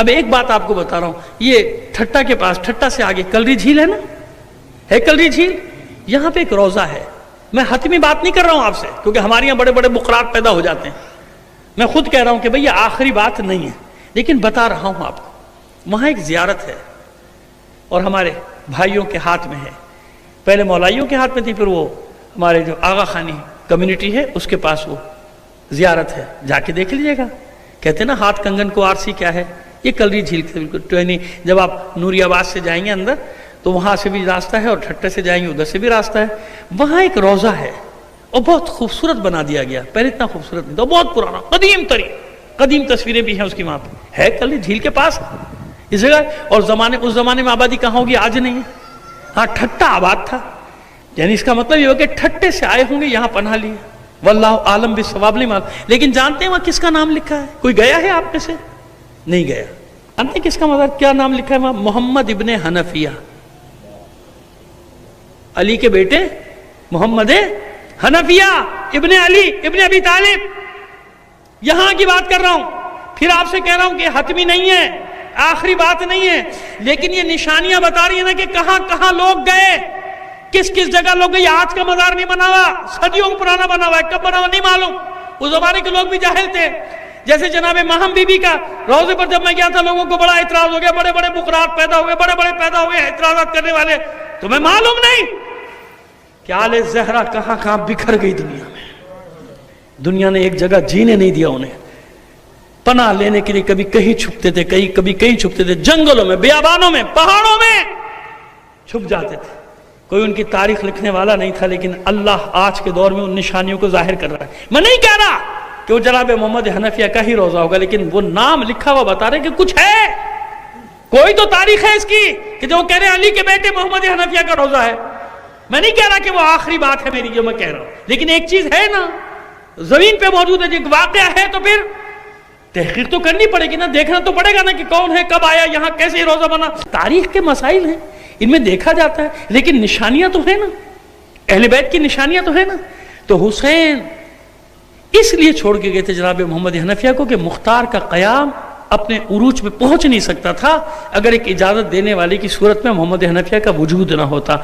اب ایک بات آپ کو بتا رہا ہوں، یہ ٹھٹا کے پاس، ٹھٹا سے آگے کلری جھیل ہے نا، ہے کلری جھیل، یہاں پہ ایک روضہ ہے. میں حتمی بات نہیں کر رہا ہوں آپ سے، کیونکہ ہمارے یہاں بڑے بڑے بقرات پیدا ہو جاتے ہیں. میں خود کہہ رہا ہوں کہ بھئی یہ آخری بات نہیں ہے، لیکن بتا رہا ہوں آپ کو. وہاں ایک زیارت ہے اور ہمارے بھائیوں کے ہاتھ میں ہے. پہلے مولائیوں کے ہاتھ میں تھی، پھر وہ ہمارے جو آغا خانی کمیونٹی ہے اس کے پاس وہ زیارت ہے. جا کے دیکھ لیجئے گا. کہتے ہیں نا ہاتھ کنگن کو آرسی کیا ہے، یہ کلری جھیل کے بالکل جب آپ نوری آباد سے جائیں گے اندر تو وہاں سے بھی راستہ ہے، اور ٹھٹے سے جائیں گے ادھر سے بھی راستہ ہے. وہاں ایک روضہ ہے اور بہت خوبصورت بنا دیا گیا. پہلے اتنا خوبصورت نہیں تھا، بہت پرانا، قدیم تصویریں بھی ہیں اس کی. وہاں پہ ہے کلری جھیل کے پاس اس جگہ. اور اس زمانے میں آبادی کہاں ہوگی، آج نہیں ہے. ہاں ٹھٹا آباد تھا، یعنی اس کا مطلب یہ ہو کہ ٹھٹے سے آئے ہوں گے، یہاں پناہ لیے. واللہ عالم بالصواب نہیں معلوم. لیکن جانتے ہیں وہاں کس کا نام لکھا ہے؟ کوئی گیا ہے آپ میں سے؟ نہیں گیا. جانتے ہیں کس کا مزار کیا نام لکھا ہے وہاں؟ محمد ابن حنفیہ، علی کے بیٹے محمد حنفیہ ابن علی ابن ابی طالب. یہاں کی بات کر رہا ہوں. پھر آپ سے کہہ رہا ہوں کہ حتمی نہیں ہے، آخری بات نہیں ہے، لیکن یہ نشانیاں بتا رہی ہیں نا کہ کہاں کہاں لوگ گئے، کس کس جگہ لوگ گئے. آج کا مزار نہیں بنا ہوا، صدیوں پرانا بنا ہوا ہے. کب بنا ہوا نہیں معلوم. اس زمانے کے لوگ بھی جاہل تھے. جیسے جناب مہم بی بی کا روضے پر جب میں گیا تھا، لوگوں کو بڑا اعتراض ہو گیا، بڑے بڑے بقرات پیدا ہوئے، بڑے بڑے پیدا ہوئے اعتراضات کرنے والے. تمہیں معلوم نہیں کہ آل زہرا کہاں کہاں بکھر گئی دنیا میں. دنیا نے ایک جگہ جینے نہیں دیا انہیں. پناہ لینے کے لیے کبھی کہیں چھپتے تھے، کبھی کہیں چھپتے تھے، جنگلوں میں، بیابانوں میں، پہاڑوں میں چھپ جاتے تھے. کوئی ان کی تاریخ لکھنے والا نہیں تھا. لیکن اللہ آج کے دور میں ان نشانیوں کو ظاہر کر رہا ہے. میں نہیں کہہ رہا کہ وہ جناب محمد حنفیہ کا ہی روضہ ہوگا، لیکن وہ نام لکھا ہوا بتا رہے کہ کچھ ہے، کوئی تو تاریخ ہے اس کی، کہ جو کہہ رہے ہیں علی کے بیٹے محمد حنفیہ کا روضہ ہے. میں نہیں کہہ رہا کہ وہ آخری بات ہے میری جو میں کہہ رہا ہوں، لیکن ایک چیز ہے نا، زمین پہ موجود ہے. ایک واقعہ ہے تو پھر تحقیق تو کرنی پڑے گی نا، دیکھنا تو پڑے گا نا کہ کون ہے، کب آیا، یہاں کیسے یہ روضہ بنا. تاریخ کے مسائل ہیں، ان میں دیکھا جاتا ہے، لیکن نشانیاں تو ہیں نا، اہل بیت کی نشانیاں تو ہیں نا. تو حسین اس لیے چھوڑ کے گئے تھے جناب محمد حنفیہ کو کہ مختار کا قیام اپنے عروج پہ پہنچ نہیں سکتا تھا اگر ایک اجازت دینے والے کی صورت میں محمد حنفیہ کا وجود نہ ہوتا.